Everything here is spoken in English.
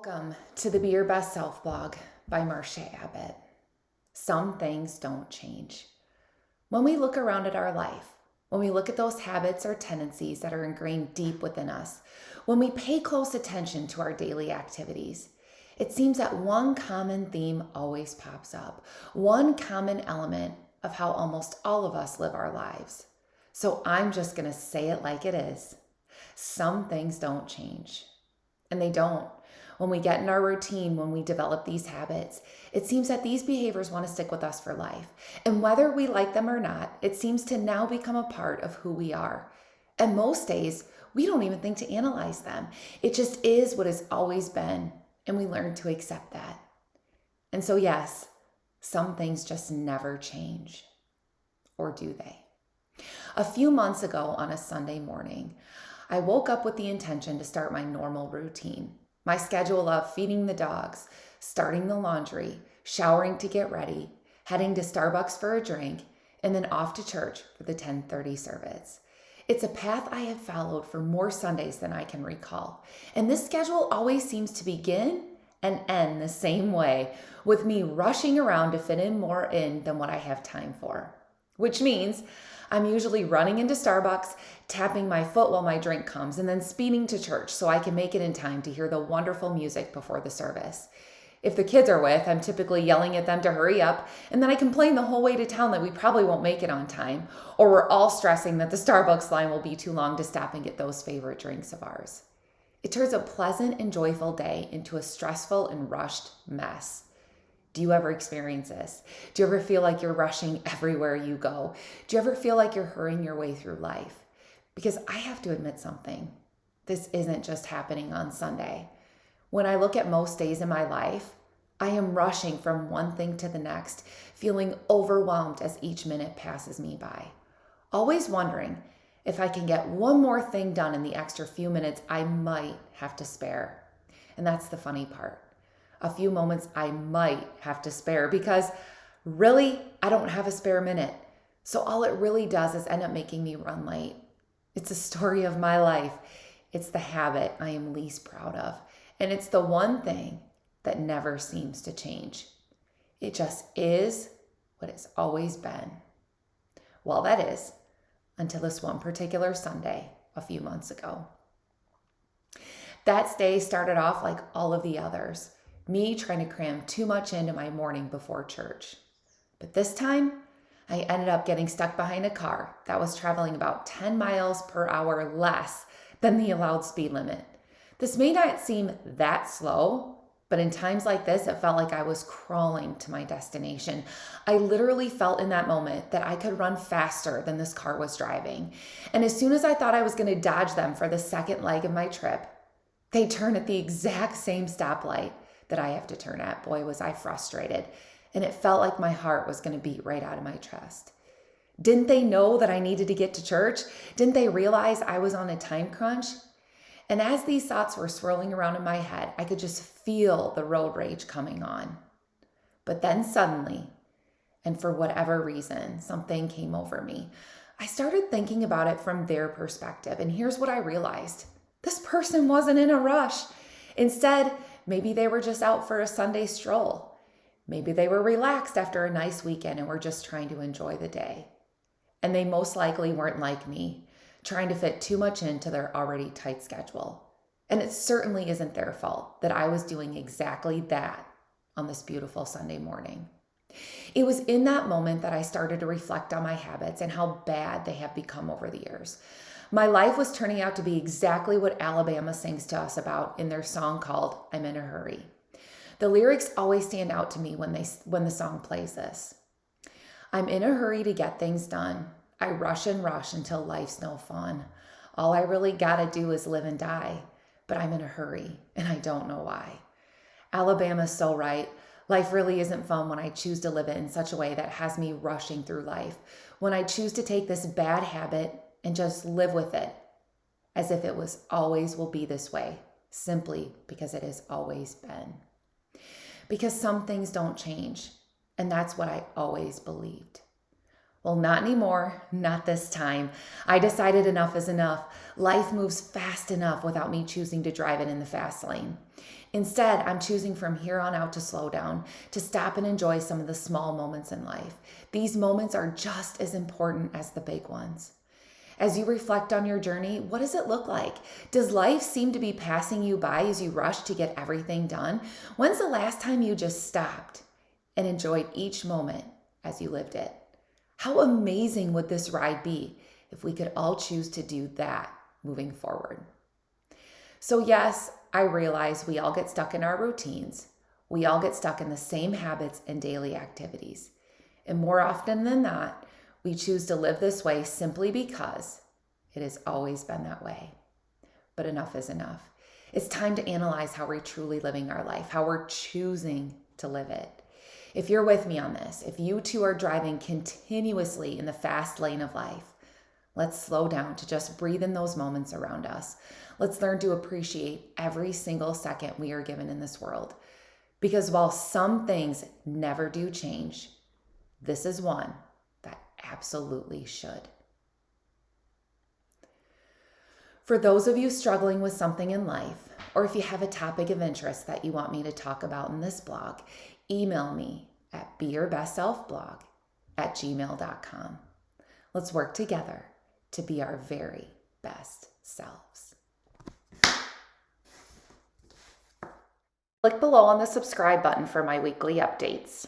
Welcome to the Be Your Best Self blog by Marcia Abbott. Some things don't change. When we look around at our life, when we look at those habits or tendencies that are ingrained deep within us, when we pay close attention to our daily activities, it seems that one common theme always pops up, one common element of how almost all of us live our lives. So I'm just going to say it like it is. Some things don't change. And they don't. When we get in our routine, when we develop these habits, it seems that these behaviors want to stick with us for life. And whether we like them or not, it seems to now become a part of who we are. And most days, we don't even think to analyze them. It just is what it's always been, and we learn to accept that. And so yes, some things just never change. Or do they? A few months ago on a Sunday morning, I woke up with the intention to start my normal routine. My schedule of feeding the dogs, starting the laundry, showering to get ready, heading to Starbucks for a drink, and then off to church for the 10:30 service. It's a path I have followed for more Sundays than I can recall. And this schedule always seems to begin and end the same way, with me rushing around to fit in more in than what I have time for. Which means I'm usually running into Starbucks, tapping my foot while my drink comes, and then speeding to church so I can make it in time to hear the wonderful music before the service. If the kids are with, I'm typically yelling at them to hurry up, and then I complain the whole way to town that we probably won't make it on time, or we're all stressing that the Starbucks line will be too long to stop and get those favorite drinks of ours. It turns a pleasant and joyful day into a stressful and rushed mess. Do you ever experience this? Do you ever feel like you're rushing everywhere you go? Do you ever feel like you're hurrying your way through life? Because I have to admit something. This isn't just happening on Sunday. When I look at most days in my life, I am rushing from one thing to the next, feeling overwhelmed as each minute passes me by. Always wondering if I can get one more thing done in the extra few minutes I might have to spare. And that's the funny part. A few moments I might have to spare because really, I don't have a spare minute. So all it really does is end up making me run late. It's a story of my life. It's the habit I am least proud of. And it's the one thing that never seems to change. It just is what it's always been. Well, that is until this one particular Sunday a few months ago. That day started off like all of the others. Me trying to cram too much into my morning before church. But this time, I ended up getting stuck behind a car that was traveling about 10 miles per hour less than the allowed speed limit. This may not seem that slow, but in times like this, it felt like I was crawling to my destination. I literally felt in that moment that I could run faster than this car was driving. And as soon as I thought I was going to dodge them for the second leg of my trip, they turned at the exact same stoplight that I have to turn at. Boy, was I frustrated. And it felt like my heart was going to beat right out of my chest. Didn't they know that I needed to get to church? Didn't they realize I was on a time crunch? And as these thoughts were swirling around in my head, I could just feel the road rage coming on. But then suddenly, and for whatever reason, something came over me. I started thinking about it from their perspective. And here's what I realized. This person wasn't in a rush. Instead, maybe they were just out for a Sunday stroll. Maybe they were relaxed after a nice weekend and were just trying to enjoy the day. And they most likely weren't like me, trying to fit too much into their already tight schedule. And it certainly isn't their fault that I was doing exactly that on this beautiful Sunday morning. It was in that moment that I started to reflect on my habits and how bad they have become over the years. My life was turning out to be exactly what Alabama sings to us about in their song called I'm in a Hurry. The lyrics always stand out to me when the song plays this. I'm in a hurry to get things done. I rush and rush until life's no fun. All I really gotta do is live and die, but I'm in a hurry and I don't know why. Alabama's so right. Life really isn't fun when I choose to live it in such a way that has me rushing through life. When I choose to take this bad habit and just live with it as if it was always will be this way, simply because it has always been. Because some things don't change, and that's what I always believed. Well, not anymore, not this time. I decided enough is enough. Life moves fast enough without me choosing to drive it in the fast lane. Instead, I'm choosing from here on out to slow down, to stop and enjoy some of the small moments in life. These moments are just as important as the big ones. As you reflect on your journey, what does it look like? Does life seem to be passing you by as you rush to get everything done? When's the last time you just stopped and enjoyed each moment as you lived it? How amazing would this ride be if we could all choose to do that moving forward? So, yes, I realize we all get stuck in our routines. We all get stuck in the same habits and daily activities. And more often than not, we choose to live this way simply because it has always been that way. But enough is enough. It's time to analyze how we're truly living our life, how we're choosing to live it. If you're with me on this, if you too are driving continuously in the fast lane of life, let's slow down to just breathe in those moments around us. Let's learn to appreciate every single second we are given in this world. Because while some things never do change, this is one that absolutely should. For those of you struggling with something in life, or if you have a topic of interest that you want me to talk about in this blog, email me at beyourbestselfblog@gmail.com. Let's work together to be our very best selves. Click below on the subscribe button for my weekly updates.